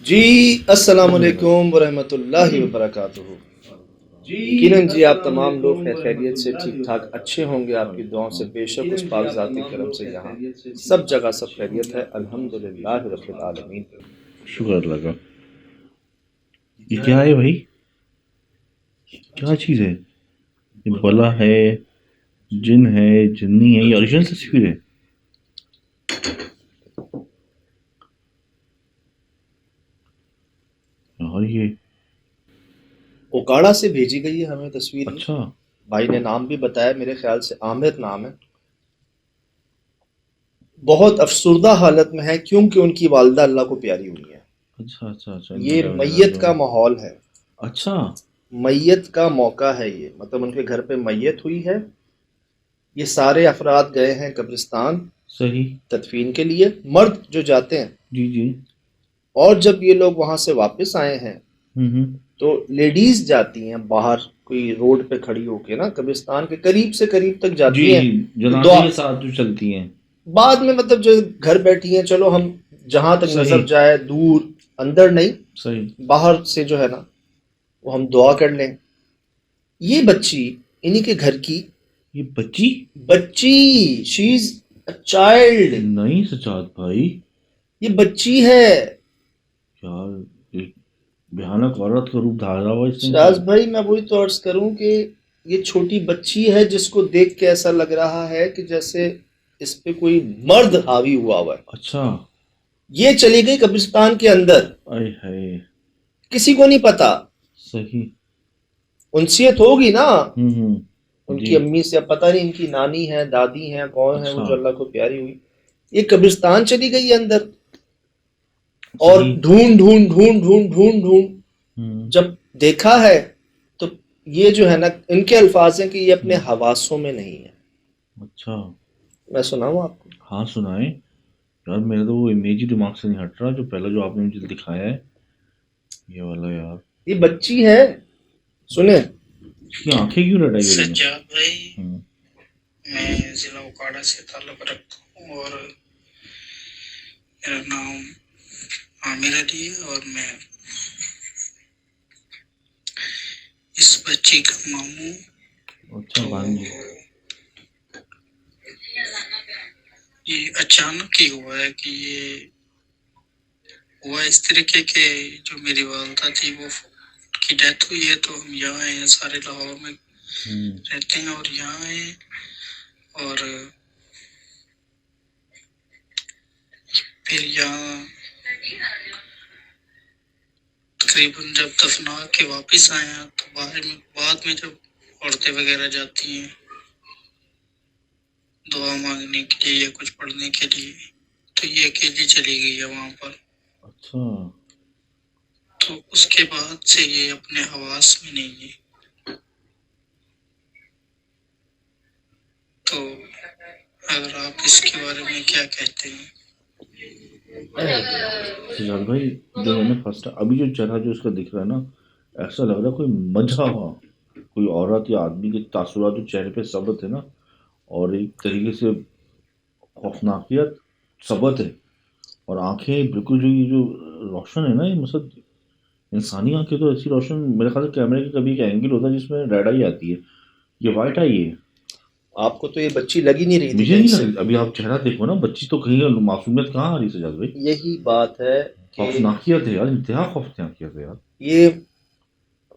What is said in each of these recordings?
جی السلام علیکم ورحمۃ اللہ وبرکاتہ۔ یقیناً جی آپ تمام لوگ خیریت سے ٹھیک ٹھاک اچھے ہوں گے، آپ کی دعاؤں سے بے شک اس پاک ذاتی کرم سے یہاں سب جگہ سب خیریت ہے، الحمدللہ رب العالمین۔ شکر اللہ کا۔ یہ کیا ہے بھائی؟ کیا چیز ہے؟ یہ بلا ہے، جن ہے، جنی ہے، یہ اوریجنل تصویر ہے؟ اور یہ اوکاڑا سے بھیجی گئی ہے ہمیں تصویر یہ۔ اچھا بھائی نے نام بھی بتایا، میرے خیال سے عامر نام ہے۔ بہت افسردہ حالت میں ہے کیونکہ ان کی والدہ اللہ کو پیاری ہوئی ہے۔ اچھا اچھا اچھا، یہ میت کا ماحول ہے، اچھا میت کا موقع ہے یہ، مطلب ان کے گھر پہ میت ہوئی ہے، یہ سارے افراد گئے ہیں قبرستان صحیح، تدفین کے لیے، مرد جو جاتے ہیں، جی جی، اور جب یہ لوگ وہاں سے واپس آئے ہیں ہوں، تو لیڈیز جاتی ہیں باہر کوئی روڈ پہ کھڑی ہو کے نا، قبرستان کے قریب سے قریب تک جی جاتی ہیں، جی، جنازے دعا کے ساتھ جو چلتی ہیں، بعد میں مطلب جو گھر بیٹھی ہیں، چلو ہم جہاں تک نظر صحیح جائے دور، اندر نہیں، صحیح، باہر سے جو ہے نا وہ ہم دعا کر لیں۔ یہ بچی انہی کے گھر کی یہ بچی بچی، شی از اے چائلڈ، نہیں سجاد بھائی، یہ بچی ہے۔ یار ایک بھیانک عورت کا روپ دھارا ہوا اس نے کیا؟ شاز بھائی میں وہی تو عرض کروں کہ یہ چھوٹی بچی ہے جس کو دیکھ کے ایسا لگ رہا ہے کہ جیسے اس پہ کوئی مرد حاوی ہوا ہے۔ اچھا، یہ چلی گئی قبرستان کے اندر، اے ہے، کسی کو نہیں پتا، صحیح، انسیت ہوگی نا ہوں، ان جی، کی امی سے، اب پتہ نہیں ان کی نانی ہے دادی ہیں کون ہے وہ اچھا، جو اللہ کو پیاری ہوئی، یہ قبرستان چلی گئی اندر، اور صحیح، ڈھونڈ ڈھونڈ ڈھونڈ ڈھونڈ ڈھونڈ ڈھونڈ ہوں، جب دیکھا ہے تو یہ جو ہے نا، ان کے الفاظ ہیں کہ یہ اپنے حواسوں میں نہیں ہے۔ اچھا، میں سناؤں آپ کو؟ ہاں سنائیں یار، میرا تو وہ امیج ہی دماغ سے نہیں ہٹ رہا جو پہلا جو آپ نے مجھے دکھایا ہے، یہ والا یار، یہ بچی ہے، سنیں۔ اس کی آنکھیں کیوں رٹائی ہوئی ہیں؟ سجاد بھائی، میں ضلع اوکاڑا سے تعلق رکھتا ہوں اور میرا نام عامر علی ہے اور میں اس بچی کا ماموں۔ اچھا تو بھانجی، یہ اچانک ہی ہوا ہے کہ یہ ہوا اس طریقے کے، جو میری والدہ تھی وہ کی ڈیتھ ہوئی ہے، تو ہم یہاں ہیں، سارے لاہور میں رہتے ہیں اور یہاں ہیں، اور پھر یہاں تقریباً جب دفنا کے واپس آئے ہیں تو بعد میں جب عورتیں وغیرہ جاتی ہیں دعا مانگنے کے لیے یا کچھ پڑھنے کے لیے، تو یہ اکیلی چلی گئی ہے وہاں پر، اچھا، تو اس کے بعد سے یہ اپنے حواس میں نہیں ہے۔ تو اگر آپ اس کے بارے میں کیا کہتے ہیں؟ سجاد بھائی، جو میں نے فرسٹ ابھی جو چہرہ جو اس کا دکھ رہا ہے نا، ایسا لگ رہا ہے کوئی مجھا ہوا، کوئی عورت یا آدمی کے تاثرات جو چہرے پہ ثبت ہے نا، اور ایک طریقے سے خوفناکیت ثبت ہے، اور آنکھیں بالکل جو یہ جو روشن ہے نا، یہ مطلب انسانی آنکھیں تو ایسی روشن، میرے خیال سے کیمرے کا کبھی ایک اینگل ہوتا ہے جس میں ریڈ آئی آتی ہے، یہ وائٹ آئی ہے۔ آپ کو تو یہ بچی لگ ہی نہیں رہی تھی مجھے کہیں نہیں سے۔ لگ ابھی آپ چہرہ دیکھو نا، بچی تو کہیں معصومیت کہاں آ رہی سجاد بھائی؟ یہی بات ہے کہ خوفناکیت ہے یار، انتہا خوفناکیت ہے یار، یہ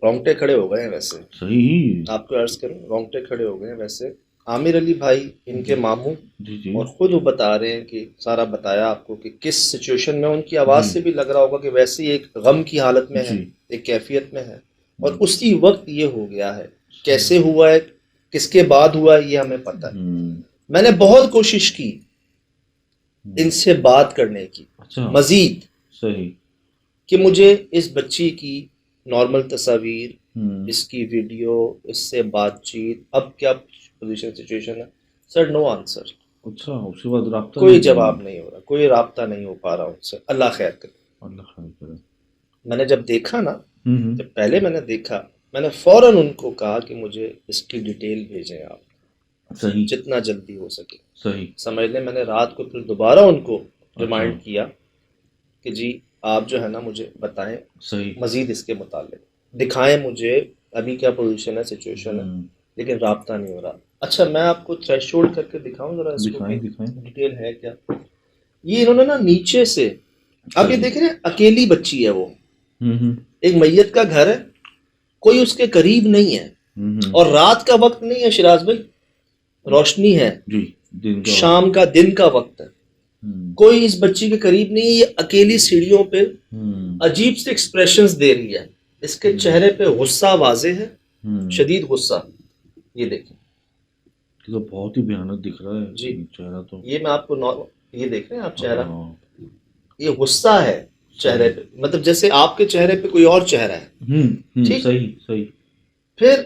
رونگٹے کھڑے ہو گئے ہیں ویسے، صحیح، آپ کو عرض کروں رونگٹے کھڑے ہو گئے ہیں ویسے۔ عامر علی بھائی ان کے ماموں، جی جی اور خود وہ بتا رہے ہیں کہ سارا بتایا آپ کو کہ کس سچویشن میں، ان کی آواز جی سے بھی لگ رہا ہوگا کہ ویسے ہی ایک غم کی حالت میں ہے، جی، ایک کیفیت میں ہے، اور اسی وقت یہ ہو گیا ہے۔ کیسے ہوا ہے، کس کے بعد ہوا ہے، یہ ہمیں پتہ ہے۔ میں نے بہت کوشش کی ان سے بات کرنے کی اچھا، مزید، صحیح، کہ مجھے اس بچی کی نارمل تصاویر، اس کی ویڈیو، اس سے بات چیت، اب کیا پوزیشن سچویشن ہے، سر نو آنسر، اچھا، اس کے بعد رابطہ کوئی نہیں کیا؟ جواب نہیں ہو رہا، کوئی رابطہ نہیں ہو پا رہا ان سے، اللہ خیر کرے۔ اللہ خیر کرے۔ میں نے جب دیکھا نا، جب پہلے میں نے دیکھا، میں نے فوراً ان کو کہا کہ مجھے اس کی ڈیٹیل بھیجیں آپ، صحیح جتنا جلدی ہو سکے۔ صحیح، سمجھ لیں میں نے رات کو پھر دوبارہ ان کو اچھا، ریمائنڈ کیا کہ جی آپ جو ہے نا مجھے بتائیں صحیح مزید اس کے متعلق، دکھائیں مجھے ابھی کیا پوزیشن ہے، سچویشن ہے، لیکن رابطہ نہیں ہو رہا. اچھا میں آپ کو تھریش ہولڈ کر کے دکھاؤں ذرا اس کو، دکھائیں دکھائیں. ڈیٹیل ہے کیا. یہ انہوں نے نا نیچے سے، اب یہ دیکھ رہے ہیں اکیلی بچی ہے وہ، ایک میت کا گھر ہے، کوئی اس کے قریب نہیں ہے، اور رات کا وقت نہیں ہے شراز بھائی، روشنی ہے، جی دن کا شام کا دن کا وقت ہے، کوئی اس بچی کے قریب نہیں ہے. یہ اکیلی سیڑھیوں پہ عجیب سے ایکسپریشنز دے رہی ہے، اس کے چہرے پہ غصہ واضح ہے، شدید غصہ. یہ دیکھیں تو بہت ہی بھیانک دکھ رہا ہے جی چہرہ تو. یہ میں آپ کو یہ دیکھ رہے ہیں آپ چہرہ، یہ غصہ ہے چہرے پہ، مطلب جیسے آپ کے چہرے پہ کوئی اور چہرہ ہے. ٹھیک، صحیح صحیح. پھر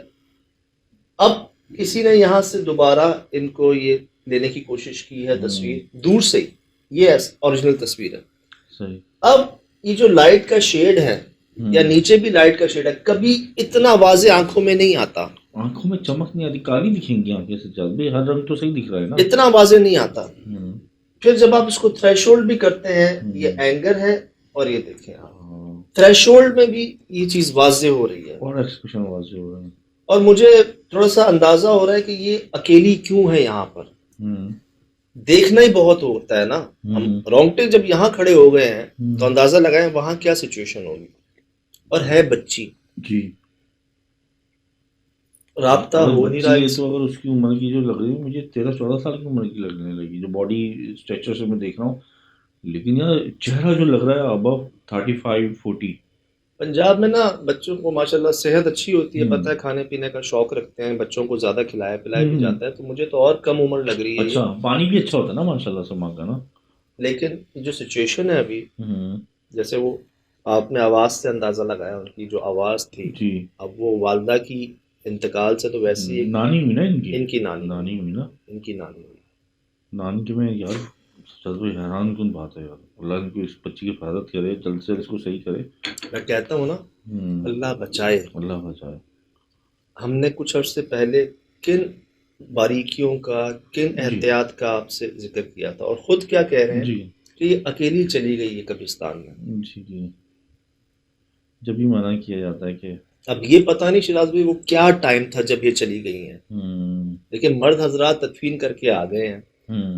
اب کسی نے یہاں سے دوبارہ ان کو یہ لینے کی کوشش کی ہے تصویر دور سے ہی، یہ اوریجنل تصویر ہے. صحیح. اب یہ جو لائٹ کا شیڈ ہے یا نیچے بھی لائٹ کا شیڈ ہے، کبھی اتنا واضح آنکھوں میں نہیں آتا، آنکھوں میں چمک نہیں آتی، کالی دکھیں گی آنکھیں سے چل بھی، ہر رنگ تو صحیح دکھ رہا ہے نا، اتنا واضح نہیں آتا. پھر جب آپ اس کو تھریش ہولڈ بھی کرتے ہیں، یہ اینگر ہے، اور یہ دیکھیں آپ تھریش ہولڈ میں بھی یہ چیز واضح ہو رہی ہے، اور ایکسپریشن واضح ہو رہا ہے. اور مجھے تھوڑا سا اندازہ ہو رہا ہے کہ یہ اکیلی کیوں ہے یہاں پر. دیکھنا ہی بہت ہوتا ہے نا، ہم رونگٹے جب یہاں کھڑے ہو گئے ہیں تو اندازہ لگائیں وہاں کیا سچویشن ہوگی. اور ہے بچی، جی رابطہ ہو نہیں رہا. تو اگر اس کی عمر کی جو لگ رہی ہے مجھے 13-14 سال کی عمر کی لگنے لگی، جو باڈی اسٹرکچر سے میں دیکھ رہا ہوں، لیکن یار چہرہ جو لگ رہا ہے ابو 35-40. پنجاب میں نا بچوں کو ماشاءاللہ صحت اچھی ہوتی ہے، پتہ ہے کھانے پینے کا شوق رکھتے ہیں، بچوں کو زیادہ کھلایا پلایا بھی جاتا ہے، تو مجھے تو اور کم عمر لگ رہی ہے. اچھا پانی بھی اچھا ہوتا ہے نا ماشاءاللہ سے ماں کا نا. لیکن جو سچویشن ہے ابھی، جیسے وہ آپ نے آواز سے اندازہ لگایا، ان کی جو آواز تھی، جی اب وہ والدہ کی انتقال سے تو ویسی نانی ہوئی نا ان کی نانی ہوئی نا، ان کی نانی ہوئی. نانی کے میں یار سچ میں حیران کن بات ہے یار، اللہ ان کو اس بچی کی حفاظت کرے، جلد سے اس کو صحیح کرے. میں کہتا ہوں نا اللہ بچائے، اللہ بچائے. ہم نے کچھ عرصے پہلے کن باریکیوں کا، کن احتیاط کا آپ سے ذکر کیا تھا، اور خود کیا کہہ رہے ہیں کہ یہ اکیلی چلی گئی ہے قبرستان میں. جی جی جب یہ منع کیا جاتا ہے کہ اب یہ پتہ نہیں شراز بھائی وہ کیا ٹائم تھا جب یہ چلی گئی ہیں، لیکن مرد حضرات تدفین کر کے آ گئے ہیں.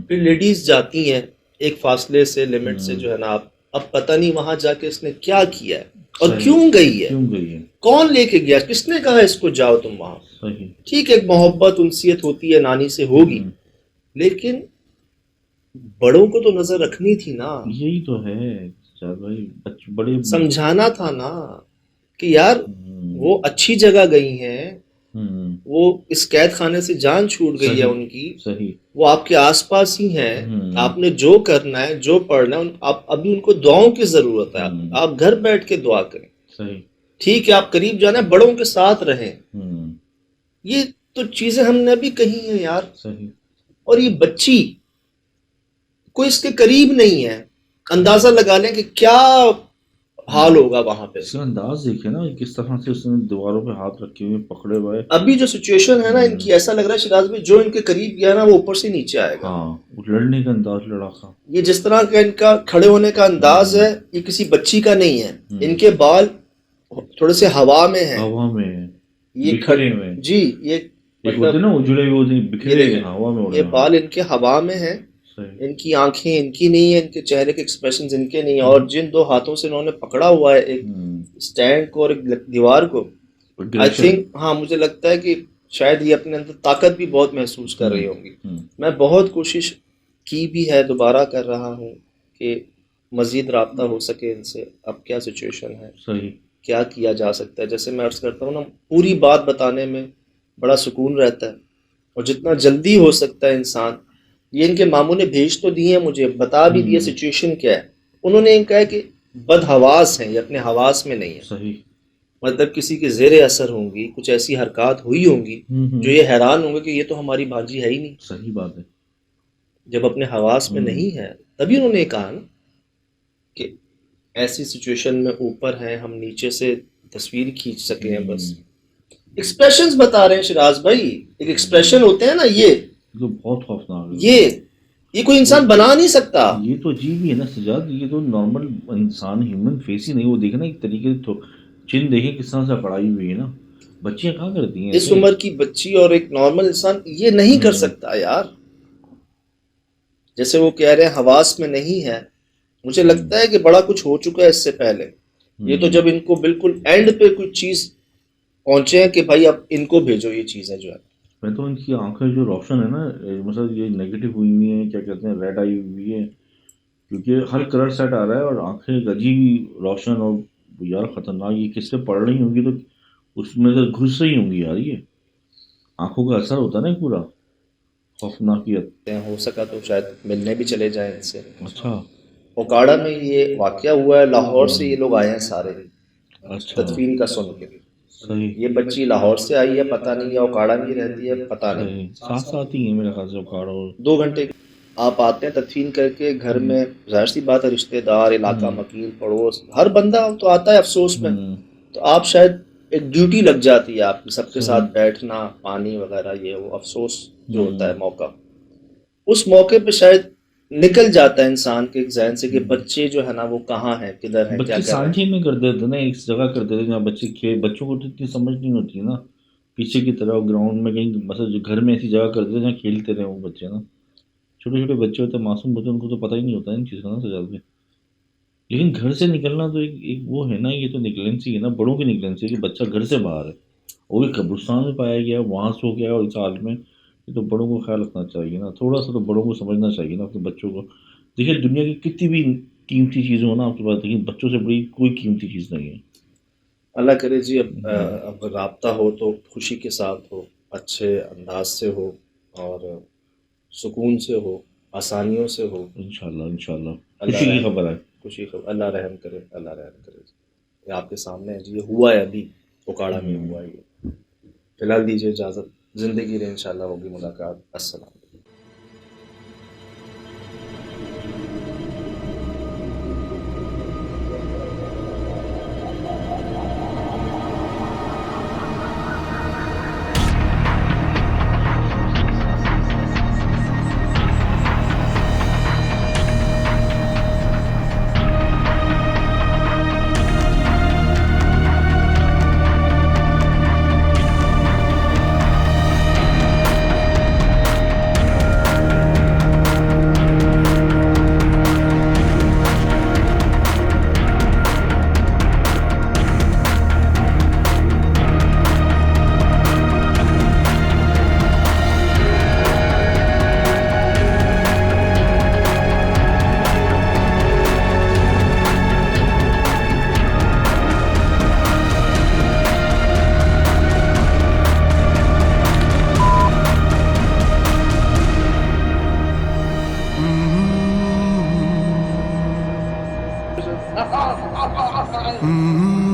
پھر لیڈیز جاتی ہیں ایک فاصلے سے، لمٹ سے جو ہے نا، اب پتہ نہیں وہاں جا کے اس نے کیا کیا ہے اور کیوں گئی ہے، کون لے کے گیا، کس نے کہا اس کو جاؤ تم وہاں. ٹھیک ہے ایک محبت انسیت ہوتی ہے، نانی سے ہوگی، لیکن بڑوں کو تو نظر رکھنی تھی نا. یہی تو ہے بھائی، بڑے سمجھانا تھا نا کہ یار وہ اچھی جگہ گئی ہیں، وہ اس قید خانے سے جان چھوٹ گئی ہے ان کی، وہ آپ کے آس پاس ہی ہیں، آپ نے جو کرنا ہے، جو پڑھنا ہے، آپ ابھی ان کو دعاؤں کی ضرورت ہے، آپ گھر بیٹھ کے دعا کریں. ٹھیک ہے آپ قریب جانا ہے، بڑوں کے ساتھ رہیں. یہ تو چیزیں ہم نے ابھی کہی ہیں یار. اور یہ بچی کوئی اس کے قریب نہیں ہے، اندازہ لگا لیں کہ کیا حال ہوگا وہاں پہ. اس کا انداز دیکھیں نا کس طرح سے اس نے دیواروں پہ ہاتھ رکھے ہوئے پکڑے ہوئے. ابھی جو سچویشن ہے نا ان کی، ایسا لگ رہا ہے شراز بھائی جو ان کے قریب گیا نا وہ اوپر سے نیچے آئے گا. لڑنے کا انداز لڑاکا، یہ جس طرح کا ان کا کھڑے ہونے کا انداز ہے، یہ کسی بچی کا نہیں ہے. ان کے بال تھوڑے سے ہوا میں ہیں، ہوا میں یہ بکھرے ہوئے. جی یہ ہوتے نا اجڑے ہوئے بکھرے ہوا میں، یہ بال ان کے ہوا میں ہیں، ان کی آنکھیں ان کی نہیں ہیں، ان کے چہرے کے ایکسپریشنز ان کے نہیں ہیں. اور جن دو ہاتھوں سے انہوں نے پکڑا ہوا ہے، ایک اسٹینڈ کو اور ایک دیوار کو، آئی تھنک ہاں مجھے لگتا ہے کہ شاید یہ اپنے اندر طاقت بھی بہت محسوس کر رہی ہوں گی. میں بہت کوشش کی بھی ہے، دوبارہ کر رہا ہوں کہ مزید رابطہ ہو سکے ان سے. اب کیا سچویشن ہے، صحیح کیا کیا جا سکتا ہے. جیسے میں عرض کرتا ہوں نا، پوری بات بتانے میں بڑا سکون رہتا ہے، اور جتنا جلدی ہو سکتا ہے انسان. یہ ان کے ماموں نے بھیج تو دیے ہیں، مجھے بتا بھی دیا سچویشن کیا ہے. انہوں نے کہا کہ بد حواس ہیں، یہ اپنے حواس میں نہیں ہے. صحیح مطلب کسی کے زیر اثر ہوں گی، کچھ ایسی حرکات ہوئی ہوں گی جو یہ حیران ہوں گے کہ یہ تو ہماری بھانجی ہے ہی نہیں. صحیح بات ہے. جب اپنے حواس میں نہیں ہے تبھی انہوں نے کہا نا کہ ایسی سچویشن میں اوپر ہیں، ہم نیچے سے تصویر کھینچ سکے ہیں. بس ایکسپریشنز بتا رہے ہیں شراز بھائی، ایک ایکسپریشن ہوتے ہیں نا، یہ بہت خوفناک، یہ کوئی انسان بنا نہیں سکتا. یہ تو عجیب ہی ہے نا سجاد, یہ تو نارمل انسان ہیومن فیس ہی نہیں. وہ دیکھنا ایک طریقے سے چن دیکھیں کس طرح سے پڑھائی ہوئی ہے نا, بچیاں کہاں کرتی ہیں اس عمر کی بچی اور ایک نارمل انسان یہ نہیں کر سکتا یار. جیسے وہ کہہ رہے ہیں حواس میں نہیں ہے, مجھے لگتا ہے کہ بڑا کچھ ہو چکا ہے اس سے پہلے. یہ تو جب ان کو بالکل اینڈ پہ کوئی چیز پہنچے ہیں کہ بھائی اب ان کو بھیجو یہ چیزیں جو ہے. میں تو ان کی آنکھیں جو روشن ہے نا, مثلا یہ نیگیٹو ہوئی ہوئی ہیں, کیا کہتے ہیں, ریڈ آئی ہوئی ہے, کیونکہ ہر کلر سیٹ آ رہا ہے اور آنکھیں عجیب روشن اور یار خطرناک. یہ کس سے پڑھ رہی ہوں گی تو اس میں سے گھس رہی ہوں گی یار. یہ آنکھوں کا اثر ہوتا ہے نا پورا خوفناکیت. ہو سکا تو شاید ملنے بھی چلے جائیں ان سے. اچھا اوکاڑا میں یہ واقعہ ہوا ہے, لاہور سے یہ لوگ آئے ہیں سارے اچھا تدفین کا سن کے. صحیح یہ بچی لاہور سے آئی ہے, پتہ نہیں یہ اوکاڑا میں رہتی ہے, پتہ نہیں. صحیح ساتھ ساتھ ہی ہیں میرے خیال سے اوکاڑا. 2 گھنٹے آپ آتے ہیں تدفین کر کے گھر میں, ظاہر سی بات ہے رشتہ دار, علاقہ مکین, پڑوس, ہر بندہ تو آتا ہے افسوس میں. تو آپ شاید ایک ڈیوٹی لگ جاتی ہے آپ کی, سب کے ساتھ بیٹھنا, پانی وغیرہ, یہ وہ افسوس جو ہوتا ہے موقع, اس موقع پہ شاید نکل جاتا ہے انسان کے ذہن سے کہ بچے جو ہے نا وہ کہاں ہیں, کدھر ہیں, کیا بچے کر رہے ہیں. سانجے میں کر دیتے نا, ایک جگہ کر دیتے جہاں بچے بچوں کو تو اتنی سمجھ نہیں ہوتی نا, پیچھے کی طرف گراؤنڈ میں کہیں, مثلا جو گھر میں ایسی جگہ کر دیتے جہاں کھیلتے رہے وہ بچے نا. چھوٹے چھوٹے بچے ہوتے ہیں, معصوم ہوتے ہیں, ان کو تو پتہ ہی نہیں ہوتا ان چیز کا نا سجاد کے. لیکن گھر سے نکلنا تو ایک وہ ہے نا, یہ تو نگلینسی ہے نا, بڑوں کی نگلینسی ہے کہ بچہ گھر سے باہر ہے, وہ بھی قبرستان میں پایا گیا, وہاں سو گیا, اور اس حال میں. یہ تو بڑوں کو خیال رکھنا چاہیے نا, تھوڑا سا تو بڑوں کو سمجھنا چاہیے نا اپنے بچوں کو. دیکھیے دنیا کی کتنی بھی قیمتی چیزیں ہو نا آپ کے پاس, لیکن بچوں سے بڑی کوئی قیمتی چیز نہیں ہے. اللہ کرے جی اب رابطہ ہو تو خوشی کے ساتھ ہو, اچھے انداز سے ہو, اور سکون سے ہو, آسانیوں سے ہو. انشاءاللہ انشاءاللہ خوشی کی خبر ہے. خوشی خبر, اللہ رحم کرے, اللہ رحم کرے. یہ آپ کے سامنے ہے جی, یہ ہوا ہے ابھی اوکاڑا میں ہوا ہے یہ. فی الحال دیجیے اجازت, زندگی رہے انشاءاللہ ہوگی ملاقات. السلام. Mm-hmm.